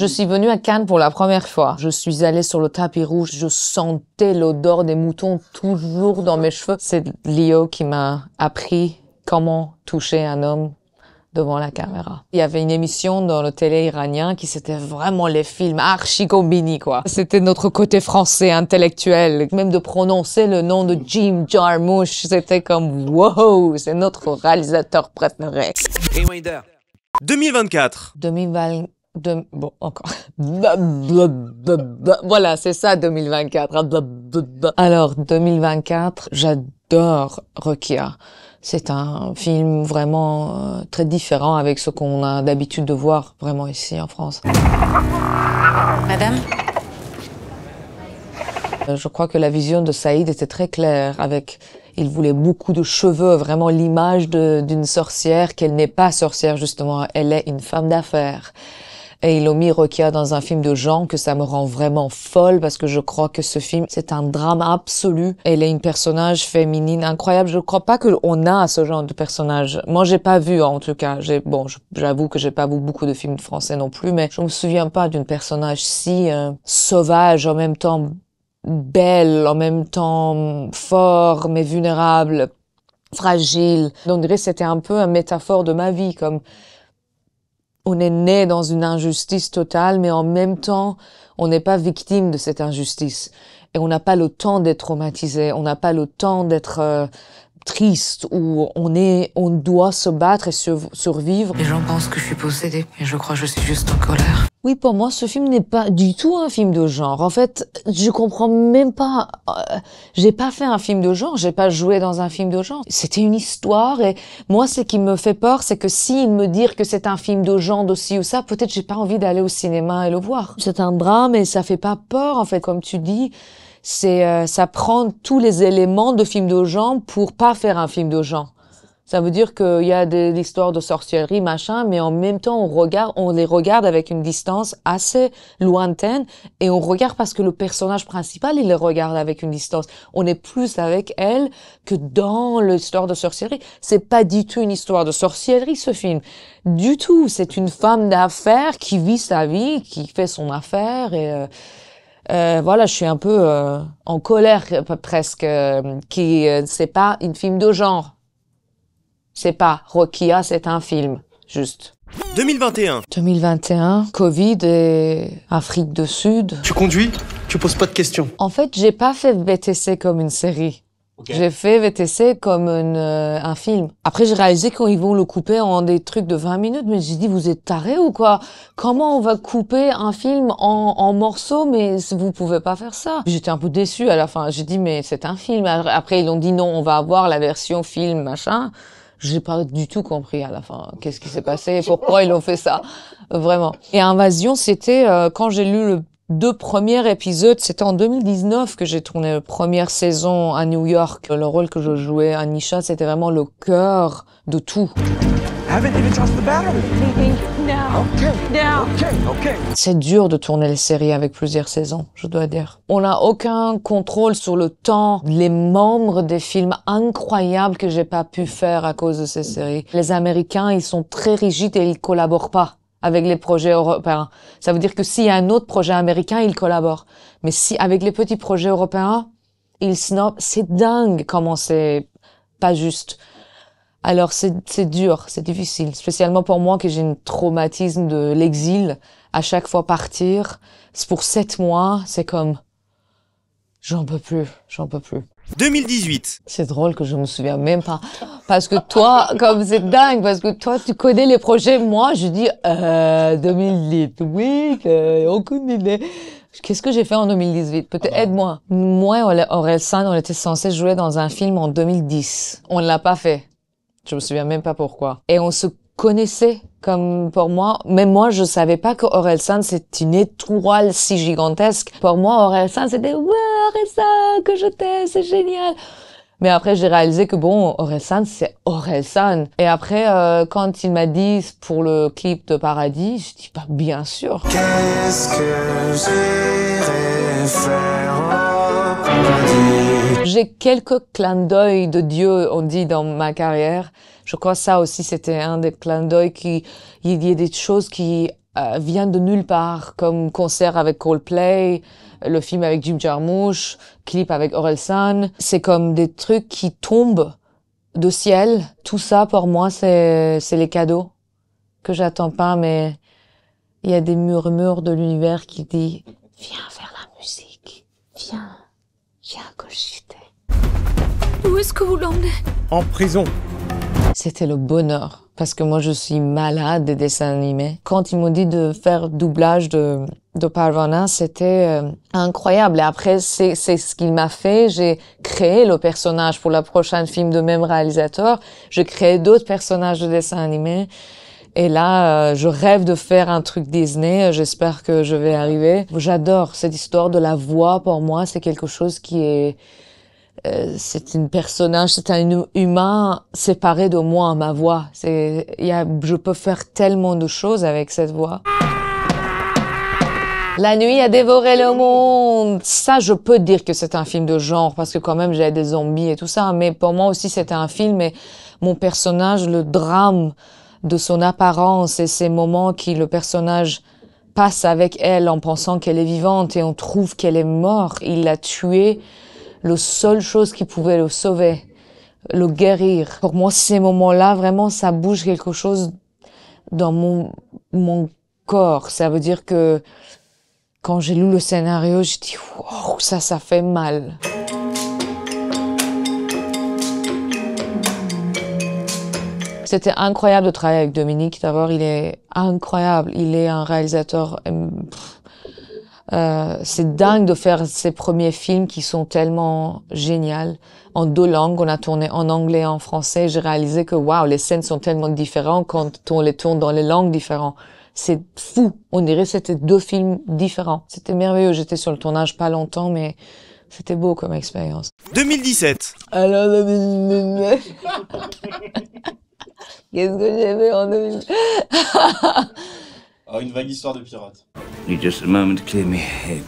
Je suis venue à Cannes pour la première fois. Je suis allée sur le tapis rouge. Je sentais l'odeur des moutons toujours dans mes cheveux. C'est Leo qui m'a appris comment toucher un homme devant la caméra. Il y avait une émission dans le télé iranien qui c'était vraiment les films archi combini, quoi. C'était notre côté français intellectuel. Même de prononcer le nom de Jim Jarmusch, c'était comme wow, c'est notre réalisateur préféré. 2024. 2020. Bon, encore. Voilà, c'est ça 2024. Alors, 2024, j'adore Rokia. C'est un film vraiment très différent avec ce qu'on a d'habitude de voir vraiment ici en France. Madame ? Je crois que la vision de Saïd était très claire il voulait beaucoup de cheveux, vraiment l'image d'une sorcière, qu'elle n'est pas sorcière justement, elle est une femme d'affaires. Et ils ont mis Rokia dans un film de genre que ça me rend vraiment folle parce que je crois que ce film, c'est un drame absolu. Elle est une personnage féminine incroyable. Je crois pas qu'on a ce genre de personnage. Moi, j'ai pas vu, en tout cas. J'avoue que j'ai pas vu beaucoup de films français non plus, mais je me souviens pas d'une personnage si sauvage, en même temps belle, en même temps fort, mais vulnérable, fragile. On dirait que c'était un peu une métaphore de ma vie, comme on est né dans une injustice totale, mais en même temps, on n'est pas victime de cette injustice. Et on n'a pas le temps d'être traumatisé, on n'a pas le temps d'être triste, ou on doit se battre et survivre. Les gens pensent que je suis possédée, mais je crois que je suis juste en colère. Oui, pour moi, ce film n'est pas du tout un film de genre. En fait, je comprends même pas. J'ai pas fait un film de genre, j'ai pas joué dans un film de genre. C'était une histoire et moi, ce qui me fait peur, c'est que s'ils me disent que c'est un film de genre de ci ou ça, peut-être j'ai pas envie d'aller au cinéma et le voir. C'est un drame et ça fait pas peur, en fait, comme tu dis. Ça prend tous les éléments de film de genre pour pas faire un film de genre. Ça veut dire qu'il y a l'histoire de sorcellerie, machin, mais en même temps, on les regarde avec une distance assez lointaine et on regarde parce que le personnage principal, il les regarde avec une distance. On est plus avec elle que dans l'histoire de sorcellerie. C'est pas du tout une histoire de sorcellerie, ce film. Du tout. C'est une femme d'affaires qui vit sa vie, qui fait son affaire et, voilà, je suis un peu en colère presque. C'est pas un film de genre. C'est pas Rokia, c'est un film, juste. 2021. 2021, Covid et Afrique du Sud. Tu conduis, tu poses pas de questions. En fait, j'ai pas fait VTC comme une série. Okay. J'ai fait VTC comme un film. Après, j'ai réalisé qu'ils vont le couper en des trucs de 20 minutes, mais j'ai dit, vous êtes tarés ou quoi? Comment on va couper un film en morceaux, mais vous pouvez pas faire ça? J'étais un peu déçue à la fin. J'ai dit, mais c'est un film. Après, ils ont dit, non, on va avoir la version film, machin. J'ai pas du tout compris à la fin qu'est-ce qui s'est passé, pourquoi ils ont fait ça, vraiment. Et Invasion, c'était quand j'ai lu le 2 premiers épisodes, c'était en 2019 que j'ai tourné la première saison à New York. Le rôle que je jouais à Nisha, c'était vraiment le cœur de tout. C'est dur de tourner les séries avec plusieurs saisons, je dois dire. On n'a aucun contrôle sur le temps, les membres des films incroyables que j'ai pas pu faire à cause de ces séries. Les Américains, ils sont très rigides et ils collaborent pas avec les projets européens. Ça veut dire que s'il y a un autre projet américain, ils collaborent. Mais si avec les petits projets européens, ils snobent, c'est dingue comment c'est pas juste. Alors c'est dur, c'est difficile, spécialement pour moi que j'ai un traumatisme de l'exil. À chaque fois partir, c'est pour 7 mois, c'est comme j'en peux plus. 2018. C'est drôle que je me souviens même pas, parce que toi, comme c'est dingue, parce que toi tu connais les projets, moi je dis 2018, oui, aucune idée. Qu'est-ce que j'ai fait en 2018? Peut-être aide-moi. Moi, Orelsan, on était censé jouer dans un film en 2010. On ne l'a pas fait. Je me souviens même pas pourquoi. Et on se connaissait, comme pour moi. Même moi, je savais pas que Orelsan, c'est une étoile si gigantesque. Pour moi, Orelsan, c'était « Ouais, Orelsan, que je t'aime, c'est génial !» Mais après, j'ai réalisé que bon, Orelsan, c'est Orelsan. Et après, quand il m'a dit pour le clip de Paradis, je dis « Bah, bien sûr !» Qu'est-ce que j'irai faire au paradis? J'ai quelques clins d'œil de Dieu, on dit, dans ma carrière. Je crois que ça aussi, c'était un des clins d'œil il y a des choses qui vient de nulle part, comme concert avec Coldplay, le film avec Jim Jarmusch, clip avec Orelsan. C'est comme des trucs qui tombent de ciel. Tout ça, pour moi, c'est les cadeaux que j'attends pas, mais il y a des murmures de l'univers qui disent « Viens faire la musique, viens cogiter. » Où est-ce que vous l'emmenez? En prison. C'était le bonheur, parce que moi, je suis malade des dessins animés. Quand ils m'ont dit de faire doublage de Parvana, c'était incroyable. Et après, c'est ce qu'il m'a fait. J'ai créé le personnage pour le prochain film de même réalisateur. J'ai créé d'autres personnages de dessins animés. Et là, je rêve de faire un truc Disney. J'espère que je vais arriver. J'adore cette histoire de la voix. Pour moi, c'est quelque chose qui est... c'est un personnage, c'est un humain séparé de moi, ma voix. Je peux faire tellement de choses avec cette voix. La nuit a dévoré le monde. Ça, je peux dire que c'est un film de genre, parce que quand même, j'ai des zombies et tout ça. Mais pour moi aussi, c'était un film. Et mon personnage, le drame de son apparence et ces moments qui le personnage passe avec elle en pensant qu'elle est vivante et on trouve qu'elle est morte. Il l'a tuée. La seule chose qui pouvait le sauver, le guérir. Pour moi, ces moments-là, vraiment, ça bouge quelque chose dans mon corps. Ça veut dire que quand j'ai lu le scénario, j'ai dit « Wow, ça fait mal ». C'était incroyable de travailler avec Dominique. D'abord, il est incroyable. Il est un réalisateur... c'est dingue de faire ces premiers films qui sont tellement géniaux. En 2 langues, on a tourné en anglais et en français. J'ai réalisé que waouh, les scènes sont tellement différentes quand on les tourne dans les langues différentes. C'est fou. On dirait que c'était 2 films différents. C'était merveilleux. J'étais sur le tournage pas longtemps, mais c'était beau comme expérience. 2017. Alors, qu'est-ce que j'ai fait en 2017? Ah, une vague histoire de pirate. Need just a moment to clear my head.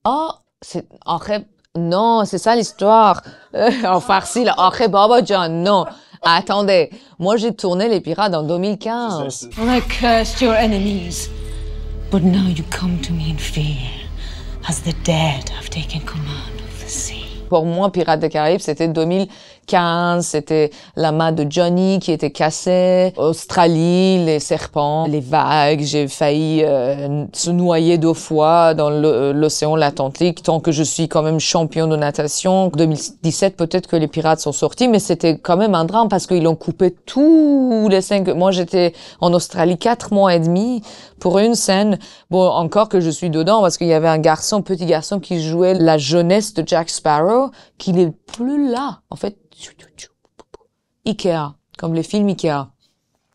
Oh, c'est non, c'est ça l'histoire. En farci, là. Baba John, non. Attendez, moi j'ai tourné Les Pirates en 2015. I cursed your enemies, but now you come to me in fear, as the dead have taken command of the sea. Pour moi, Pirates des Caraïbes, c'était 2015, c'était la main de Johnny qui était cassée, Australie, les serpents, les vagues, j'ai failli se noyer 2 fois dans l'océan Atlantique, tant que je suis quand même champion de natation. 2017, peut-être que les pirates sont sortis, mais c'était quand même un drame parce qu'ils ont coupé tous les 5... Moi, j'étais en Australie 4 mois et demi pour une scène. Bon, encore que je suis dedans parce qu'il y avait un petit garçon qui jouait la jeunesse de Jack Sparrow, qui n'est plus là. En fait, Ikea, comme les films Ikea.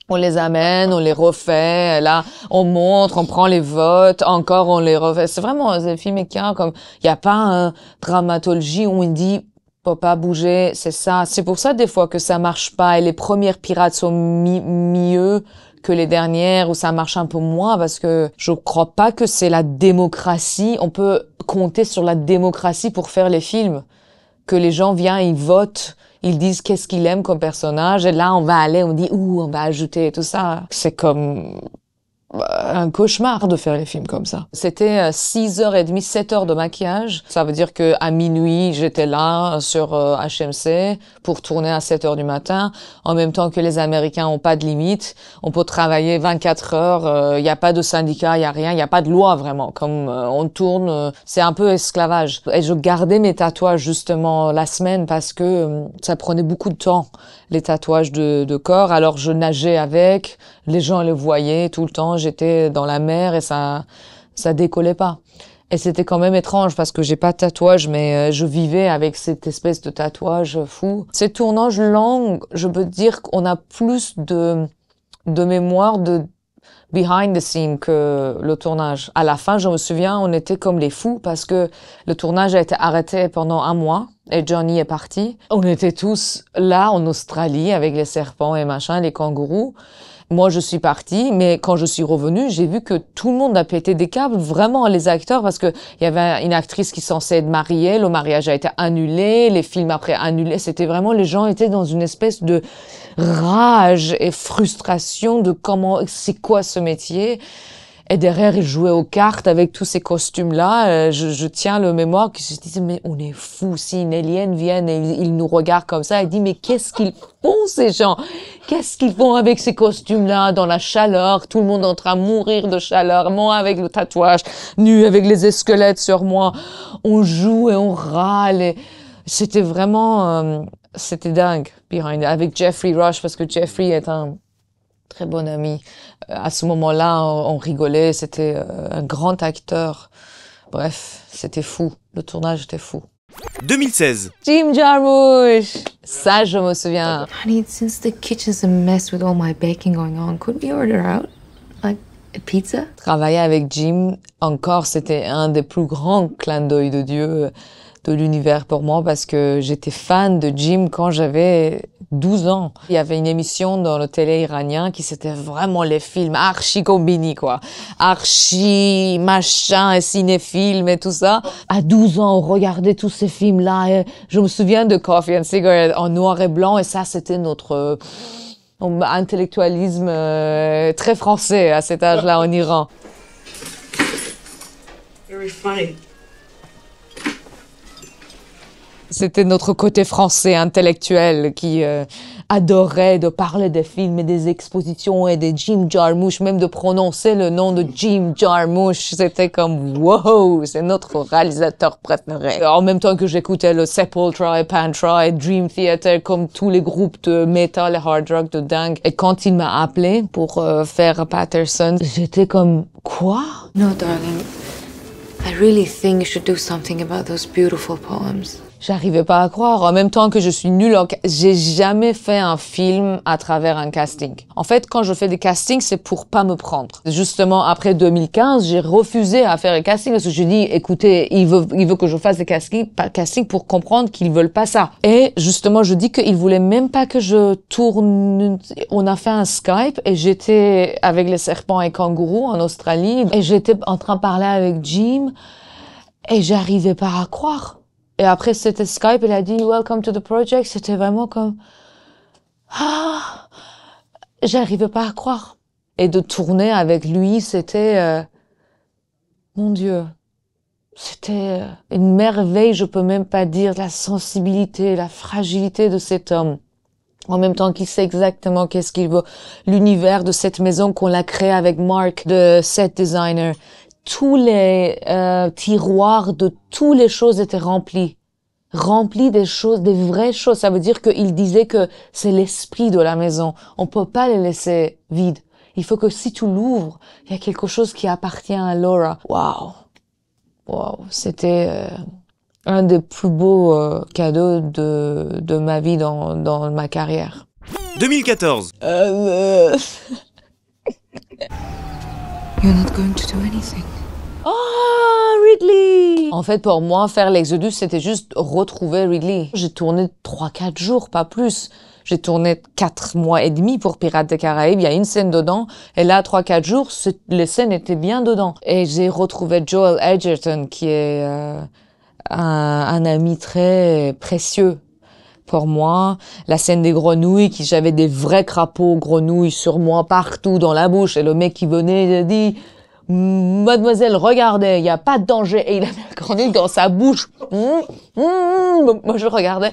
On les amène, on les refait, là, on montre, on prend les votes, encore on les refait. C'est vraiment des films Ikea, comme, il n'y a pas une dramaturgie où on dit, faut pas bouger, c'est ça. C'est pour ça, des fois, que ça marche pas, et les premières pirates sont mieux que les dernières, où ça marche un peu moins, parce que je crois pas que c'est la démocratie. On peut compter sur la démocratie pour faire les films. Que les gens viennent, ils votent, ils disent qu'est-ce qu'ils aiment comme personnage, et là, on va aller, on dit, on va ajouter tout ça. C'est comme un cauchemar de faire les films comme ça. C'était 6h30, 7h de maquillage. Ça veut dire que à minuit, j'étais là sur HMC pour tourner à 7h du matin. En même temps que les Américains ont pas de limite. On peut travailler 24 heures. Il n'y a pas de syndicat, il n'y a rien. Il n'y a pas de loi vraiment. Comme on tourne, c'est un peu esclavage. Et je gardais mes tatouages justement la semaine parce que ça prenait beaucoup de temps, les tatouages de corps. Alors je nageais avec. Les gens le voyaient tout le temps. J'étais dans la mer et ça décollait pas. Et c'était quand même étrange parce que j'ai pas de tatouage, mais je vivais avec cette espèce de tatouage fou. Ces tournages longs, je peux dire qu'on a plus de mémoire de behind the scene que le tournage. À la fin, je me souviens, on était comme les fous parce que le tournage a été arrêté pendant 1 mois et Johnny est parti. On était tous là en Australie avec les serpents et machin, les kangourous. Moi, je suis partie, mais quand je suis revenue, j'ai vu que tout le monde a pété des câbles, vraiment les acteurs, parce que il y avait une actrice qui censée être mariée, le mariage a été annulé, les films après annulés. C'était vraiment, les gens étaient dans une espèce de rage et frustration de c'est quoi ce métier. Et derrière, il jouait aux cartes avec tous ces costumes-là. Je tiens le mémoire qui se disait, mais on est fous. Si une alien vient et il nous regarde comme ça, il dit, mais qu'est-ce qu'ils font, ces gens? Qu'est-ce qu'ils font avec ces costumes-là, dans la chaleur? Tout le monde est en train de mourir de chaleur. Moi, avec le tatouage, nu, avec les squelettes sur moi. On joue et on râle. Et c'était vraiment, c'était dingue, avec Jeffrey Rush, parce que Jeffrey est un très bon ami. À ce moment-là, on rigolait, c'était un grand acteur. Bref, c'était fou. Le tournage était fou. 2016. Jim Jarmusch! Ça, je me souviens. Honey, since the kitchen's a mess with all my baking going on, could we order out? Like a pizza? Travailler avec Jim, encore, c'était un des plus grands clins d'œil de Dieu de l'univers pour moi, parce que j'étais fan de Jim quand j'avais 12 ans. Il y avait une émission dans le télé iranien qui c'était vraiment les films archi combini, quoi. Archi, machin, et cinéfilm et tout ça. À 12 ans, on regardait tous ces films-là. Et je me souviens de Coffee and Cigarette en noir et blanc, et ça, c'était notre intellectualisme très français à cet âge-là en Iran. Very funny. C'était notre côté français intellectuel qui adorait de parler des films et des expositions et de Jim Jarmusch, même de prononcer le nom de Jim Jarmusch. C'était comme wow, c'est notre réalisateur préféré. En même temps que j'écoutais le Sepultura et Pantera et Dream Theater, comme tous les groupes de metal et hard rock de dingue. Et quand il m'a appelé pour faire Patterson, j'étais comme quoi? No, darling. I really think you should do something about those beautiful poems. J'arrivais pas à croire. En même temps que je suis nulle, j'ai jamais fait un film à travers un casting. En fait, quand je fais des castings, c'est pour pas me prendre. Justement, après 2015, j'ai refusé à faire les castings parce que je dis, écoutez, il veut que je fasse des castings pour comprendre qu'ils veulent pas ça. Et justement, je dis qu'il voulait même pas que je tourne. On a fait un Skype et j'étais avec les serpents et kangourous en Australie et j'étais en train de parler avec Jim et j'arrivais pas à croire. Et après, c'était Skype, il a dit « Welcome to the project ». C'était vraiment comme... Ah, j'arrivais pas à croire. Et de tourner avec lui, c'était... Mon Dieu, c'était une merveille, je peux même pas dire, la sensibilité, la fragilité de cet homme. En même temps qu'il sait exactement qu'est-ce qu'il veut. L'univers de cette maison qu'on a créé avec Mark, de set designer. Tous les tiroirs de toutes les choses étaient remplis des choses, des vraies choses. Ça veut dire qu'il disait que c'est l'esprit de la maison. On peut pas les laisser vides. Il faut que si tu l'ouvres, il y a quelque chose qui appartient à Laura. Waouh, c'était un des plus beaux cadeaux de ma vie dans ma carrière. 2014. You're not going to do anything. Oh, Ridley! En fait, pour moi, faire l'Exodus, c'était juste retrouver Ridley. J'ai tourné 3-4 jours, pas plus. J'ai tourné 4 mois et demi pour Pirates des Caraïbes. Il y a une scène dedans. Et là, 3-4 jours, les scènes étaient bien dedans. Et j'ai retrouvé Joel Edgerton, qui est un ami très précieux pour moi. La scène des grenouilles, j'avais des vrais crapauds grenouilles sur moi partout dans la bouche. Et le mec qui venait, il dit... Mademoiselle, regardez, il n'y a pas de danger. Et il avait la grenouille dans sa bouche. Moi, je regardais.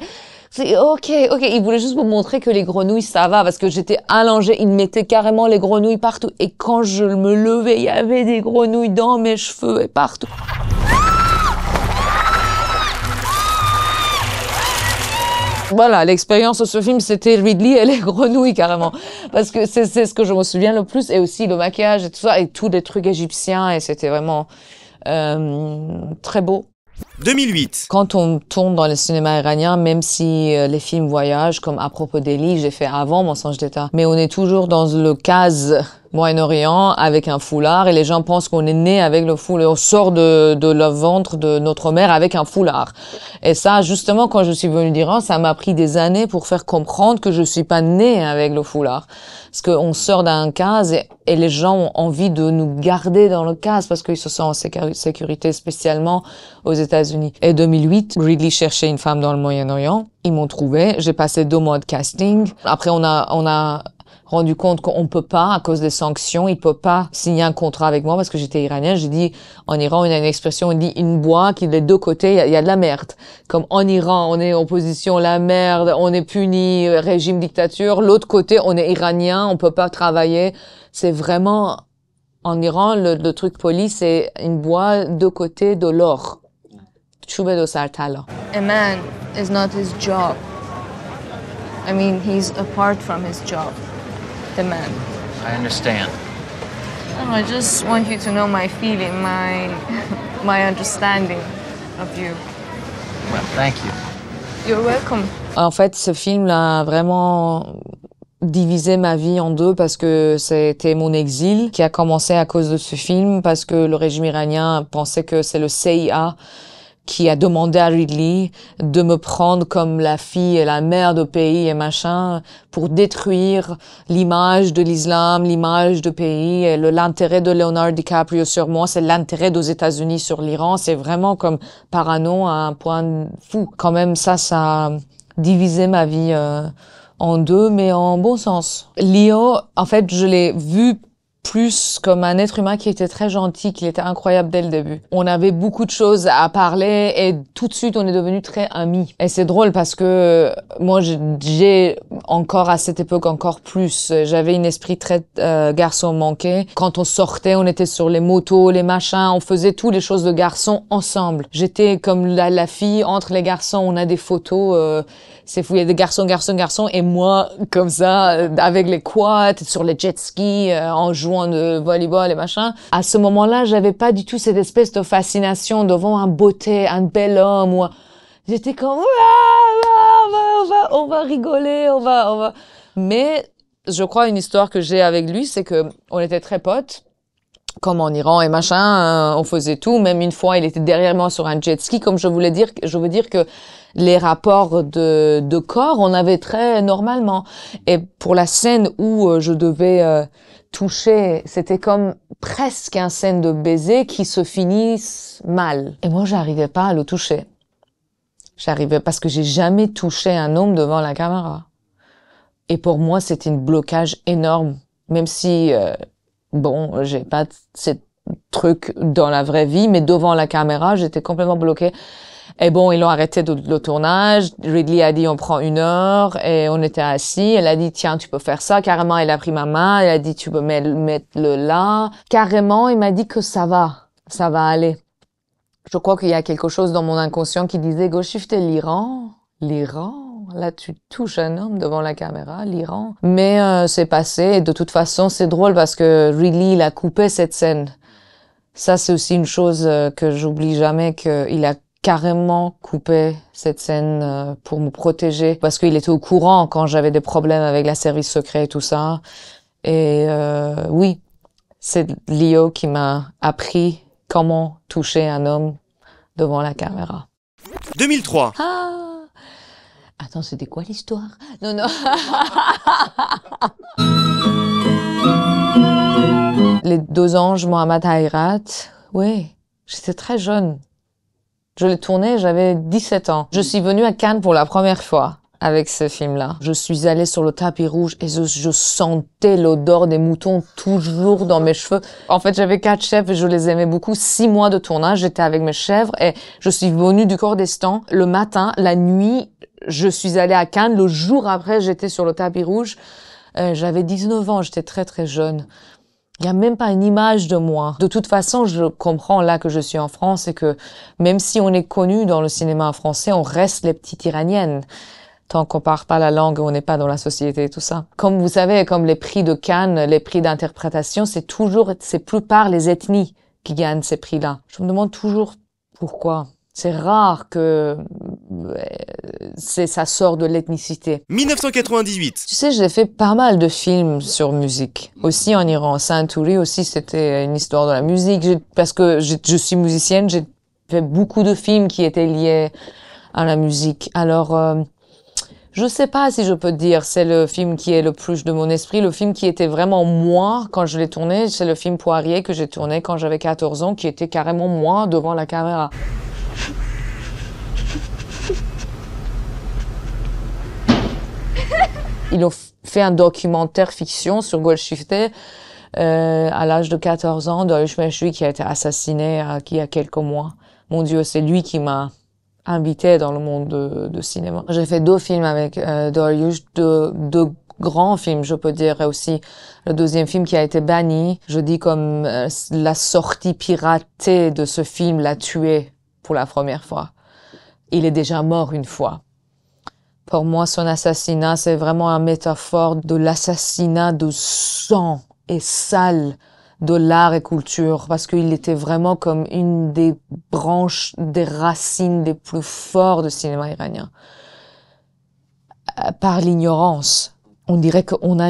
C'est ok. Il voulait juste me montrer que les grenouilles, ça va. Parce que j'étais allongée. Il mettait carrément les grenouilles partout. Et quand je me levais, il y avait des grenouilles dans mes cheveux et partout. Voilà, l'expérience de ce film, c'était Ridley et les grenouilles, carrément. Parce que c'est ce que je me souviens le plus. Et aussi le maquillage et tout ça, et tous les trucs égyptiens. Et c'était vraiment très beau. 2008. Quand on tourne dans le cinéma iranien, même si les films voyagent, comme À propos d'Eli, j'ai fait avant Mensonge d'État, mais on est toujours dans le case Moyen-Orient avec un foulard et les gens pensent qu'on est né avec le foulard. On sort de le ventre de notre mère avec un foulard. Et ça, justement, quand je suis venue d'Iran, ça m'a pris des années pour faire comprendre que je suis pas née avec le foulard. Parce qu'on sort d'un case et les gens ont envie de nous garder dans le case parce qu'ils se sentent en sécurité, spécialement aux États-Unis. Et 2008, Ridley cherchait une femme dans le Moyen-Orient. Ils m'ont trouvé. J'ai passé 2 mois de casting. Après, on a rendu compte qu'on peut pas, à cause des sanctions, il peut pas signer un contrat avec moi parce que j'étais iranienne. J'ai dit, en Iran, il y a une expression, on dit une boîte qui, des 2 côtés, il y a de la merde. Comme en Iran, on est opposition, la merde, on est puni, régime dictature. L'autre côté, on est iranien, on peut pas travailler. C'est vraiment, en Iran, le truc poli, c'est une boîte, 2 côtés de l'or. Chube do sartala. A man is not his job. I mean, he's apart from his job. The man. I understand. Oh, I just want you to know my feeling, my understanding of you. Well, thank you. You're welcome. En fait, ce film a vraiment divisé ma vie en 2 parce que c'était mon exil qui a commencé à cause de ce film parce que le régime iranien pensait que c'est le CIA qui a demandé à Ridley de me prendre comme la fille et la mère de pays et machin pour détruire l'image de l'islam, l'image de pays et l'intérêt de Leonardo DiCaprio sur moi, c'est l'intérêt des États-Unis sur l'Iran, c'est vraiment comme parano à un point fou. Quand même, ça a divisé ma vie en 2, mais en bon sens. Leo, en fait, je l'ai vu plus comme un être humain qui était très gentil, qui était incroyable dès le début. On avait beaucoup de choses à parler et tout de suite on est devenus très amis. Et c'est drôle parce que moi j'ai encore à cette époque encore plus. J'avais un esprit très garçon manqué. Quand on sortait, on était sur les motos, les machins, on faisait toutes les choses de garçons ensemble. J'étais comme la fille entre les garçons. On a des photos, c'est fou, il y a des garçons et moi comme ça avec les quads sur les jet skis en jouant de volleyball et machin. À ce moment-là, j'avais pas du tout cette espèce de fascination devant un bel homme. J'étais comme on va rigoler, on va. Mais je crois une histoire que j'ai avec lui, c'est que on était très potes. Comme en Iran et machin, on faisait tout. Même une fois, il était derrière moi sur un jet ski. Comme je veux dire que les rapports de corps, on avait très normalement. Et pour la scène où je devais toucher, c'était comme presque une scène de baiser qui se finisse mal. Et moi, j'arrivais pas à le toucher. J'arrivais parce que j'ai jamais touché un homme devant la caméra. Et pour moi, c'était un blocage énorme. Même si, j'ai pas ce truc dans la vraie vie, mais devant la caméra, j'étais complètement bloquée. Et bon, ils l'ont arrêté le tournage. Ridley a dit, on prend 1 heure. Et on était assis. Elle a dit, tiens, tu peux faire ça. Carrément, elle a pris ma main. Elle a dit, tu peux mettre-le là. Carrément, il m'a dit que ça va aller. Je crois qu'il y a quelque chose dans mon inconscient qui disait, Goshifte, l'Iran. Là, tu touches un homme devant la caméra, l'Iran. Mais c'est passé. Et de toute façon, c'est drôle parce que Ridley, il a coupé cette scène. Ça, c'est aussi une chose que j'oublie jamais, qu'il a carrément coupé cette scène pour me protéger parce qu'il était au courant quand j'avais des problèmes avec la service secret et tout ça. Et oui, c'est Leo qui m'a appris comment toucher un homme devant la caméra. 2003. Attends, c'était quoi l'histoire? Non. Les 2 anges, Mohamed Hayrat, oui, j'étais très jeune. Je l'ai tourné, j'avais 17 ans. Je suis venue à Cannes pour la première fois avec ce film-là. Je suis allée sur le tapis rouge et je sentais l'odeur des moutons toujours dans mes cheveux. En fait, j'avais 4 chèvres et je les aimais beaucoup. 6 mois de tournage, j'étais avec mes chèvres et je suis venue du Kurdistan. Le matin, la nuit, je suis allée à Cannes. Le jour après, j'étais sur le tapis rouge. J'avais 19 ans, j'étais très très jeune. Il y a même pas une image de moi. De toute façon, je comprends là que je suis en France et que même si on est connu dans le cinéma français, on reste les petites iraniennes. Tant qu'on parle pas la langue, on n'est pas dans la société et tout ça. Comme vous savez, comme les prix de Cannes, les prix d'interprétation, c'est plupart les ethnies qui gagnent ces prix-là. Je me demande toujours pourquoi. C'est rare que ça sort de l'ethnicité. 1998. Tu sais, j'ai fait pas mal de films sur musique. Aussi en Iran. Santuri aussi, c'était une histoire de la musique. Parce que je suis musicienne, j'ai fait beaucoup de films qui étaient liés à la musique. Alors, je sais pas si je peux te dire, c'est le film qui est le plus de mon esprit. Le film qui était vraiment moi quand je l'ai tourné, c'est le film Poirier que j'ai tourné quand j'avais 14 ans, qui était carrément moi devant la caméra. Ils ont fait un documentaire fiction sur Golshifteh à l'âge de 14 ans, Dariush Mehshoui qui a été assassiné il y a quelques mois. Mon Dieu, c'est lui qui m'a invité dans le monde de cinéma. J'ai fait 2 films avec Dariush, deux grands films, je peux dire, et aussi le deuxième film qui a été banni. Je dis comme la sortie piratée de ce film l'a tué pour la première fois. Il est déjà mort une fois. Pour moi, son assassinat, c'est vraiment une métaphore de l'assassinat de sang et sale de l'art et culture, parce qu'il était vraiment comme une des branches, des racines les plus fortes du cinéma iranien. Par l'ignorance. On dirait qu'on a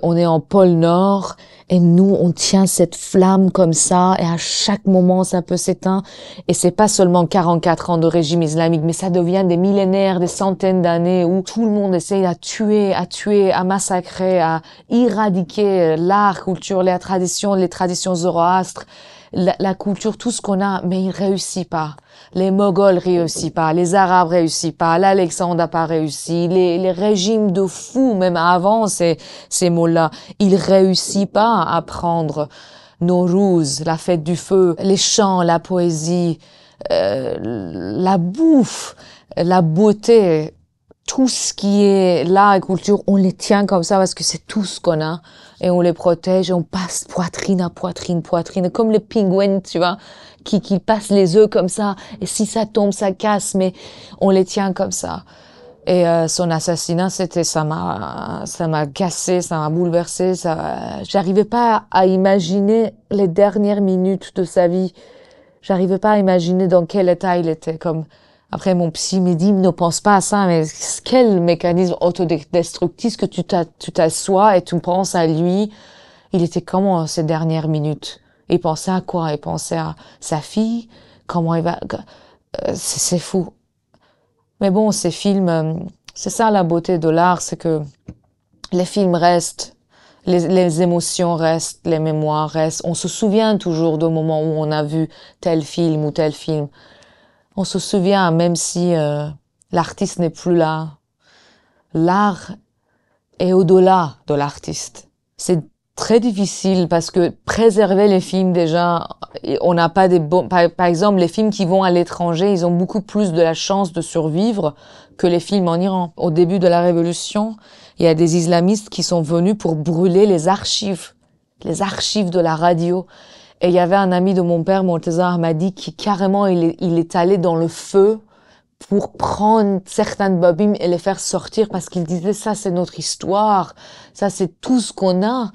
on est en pôle Nord, et nous, on tient cette flamme comme ça, et à chaque moment, ça peut s'éteindre. Et c'est pas seulement 44 ans de régime islamique, mais ça devient des millénaires, des centaines d'années où tout le monde essaye à tuer, à massacrer, à éradiquer l'art, culture, les traditions zoroastres, la culture, tout ce qu'on a, mais il réussit pas. Les Moghols réussissent pas, les Arabes réussissent pas, l'Alexandre n'a pas réussi, les régimes de fous, même avant ces mots-là, ils réussissent pas à prendre Nowruz, la fête du feu, les chants, la poésie, la bouffe, la beauté, tout ce qui est l'art et culture, on les tient comme ça parce que c'est tout ce qu'on a et on les protège et on passe poitrine à poitrine, comme les pingouins, tu vois, qui passent les œufs comme ça et si ça tombe, ça casse, mais on les tient comme ça. Et son assassinat, ça m'a cassé, ça m'a bouleversé, j'arrivais pas à imaginer les dernières minutes de sa vie. J'arrivais pas à imaginer dans quel état il était, comme. Après, mon psy me dit, ne pense pas à ça, mais quel mécanisme autodestructif que tu t'assois et tu penses à lui. Il était comment ces dernières minutes? Il pensait à quoi? Il pensait à sa fille? Comment il va? C'est fou. Mais bon, ces films, c'est ça la beauté de l'art, c'est que les films restent, les émotions restent, les mémoires restent. On se souvient toujours du moment où on a vu tel film ou tel film. On se souvient, même si l'artiste n'est plus là. L'art est au-delà de l'artiste. C'est très difficile parce que préserver les films, déjà, on n'a pas des bons... Par exemple, les films qui vont à l'étranger, ils ont beaucoup plus de la chance de survivre que les films en Iran. Au début de la Révolution, il y a des islamistes qui sont venus pour brûler les archives de la radio. Et il y avait un ami de mon père, Morteza Ahmadi, qui carrément, il est allé dans le feu pour prendre certaines babines et les faire sortir parce qu'il disait ça c'est notre histoire, ça c'est tout ce qu'on a.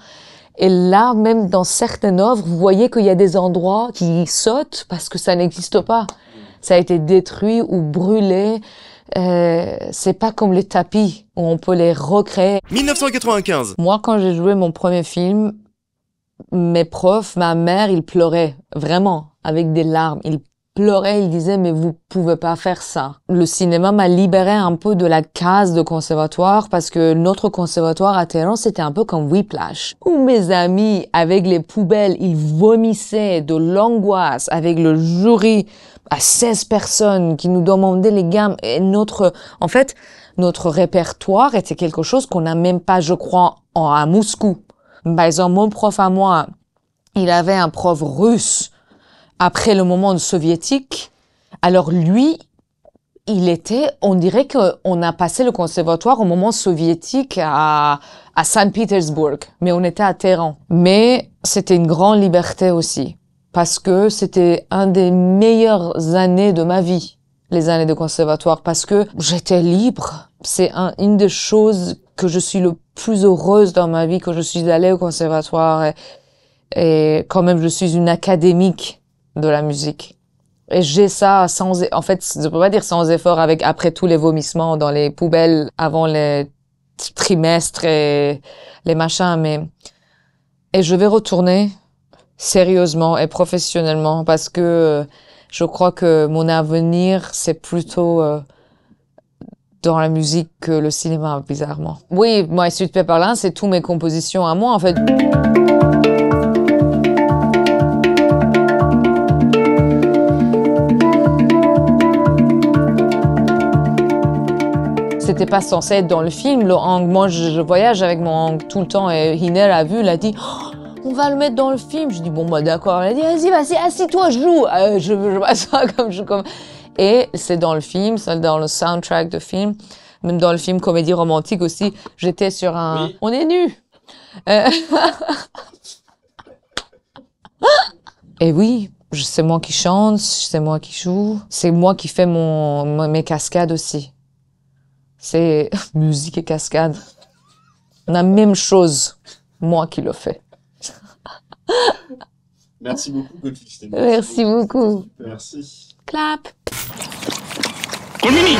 Et là, même dans certaines œuvres, vous voyez qu'il y a des endroits qui sautent parce que ça n'existe pas. Ça a été détruit ou brûlé. C'est pas comme les tapis où on peut les recréer. 1995. Moi, quand j'ai joué mon premier film, mes profs, ma mère, ils pleuraient, vraiment, avec des larmes. Ils pleuraient, ils disaient, mais vous pouvez pas faire ça. Le cinéma m'a libéré un peu de la case de conservatoire parce que notre conservatoire à Téhéran, c'était un peu comme Whiplash. Où mes amis, avec les poubelles, ils vomissaient de l'angoisse avec le jury à 16 personnes qui nous demandaient les gammes. Et notre répertoire était quelque chose qu'on n'a même pas, je crois, à Moscou. Par exemple, mon prof à moi, il avait un prof russe après le moment soviétique. Alors lui, on dirait qu'on a passé le conservatoire au moment soviétique à Saint-Pétersbourg, mais on était à Téhéran. Mais c'était une grande liberté aussi, parce que c'était un des meilleures années de ma vie, les années de conservatoire, parce que j'étais libre. C'est une des choses que je suis le plus heureuse dans ma vie, que je suis allée au conservatoire et quand même je suis une académique de la musique. Et j'ai ça en fait, je peux pas dire sans effort après tous les vomissements dans les poubelles avant les trimestres et les machins, et je vais retourner sérieusement et professionnellement parce que je crois que mon avenir, c'est plutôt dans la musique que le cinéma, bizarrement. Oui, moi, Sweet Pepperland, c'est toutes mes compositions à moi, en fait. C'était pas censé être dans le film, le hang. Moi, je voyage avec mon hang tout le temps et Hinel a vu, il a dit oh, on va le mettre dans le film. Je dis bon, bah d'accord. Elle a dit vas-y, assis-toi, joue. Je m'assois comme. Et c'est dans le film, c'est dans le soundtrack de film, même dans le film comédie romantique aussi. J'étais sur un. Oui. On est nus. Et oui, c'est moi qui chante, c'est moi qui joue, c'est moi qui fais mes cascades aussi. C'est musique et cascade. La même chose, moi qui le fais. Merci beaucoup, Goldfish. Merci beaucoup. Merci. Clap. Colmini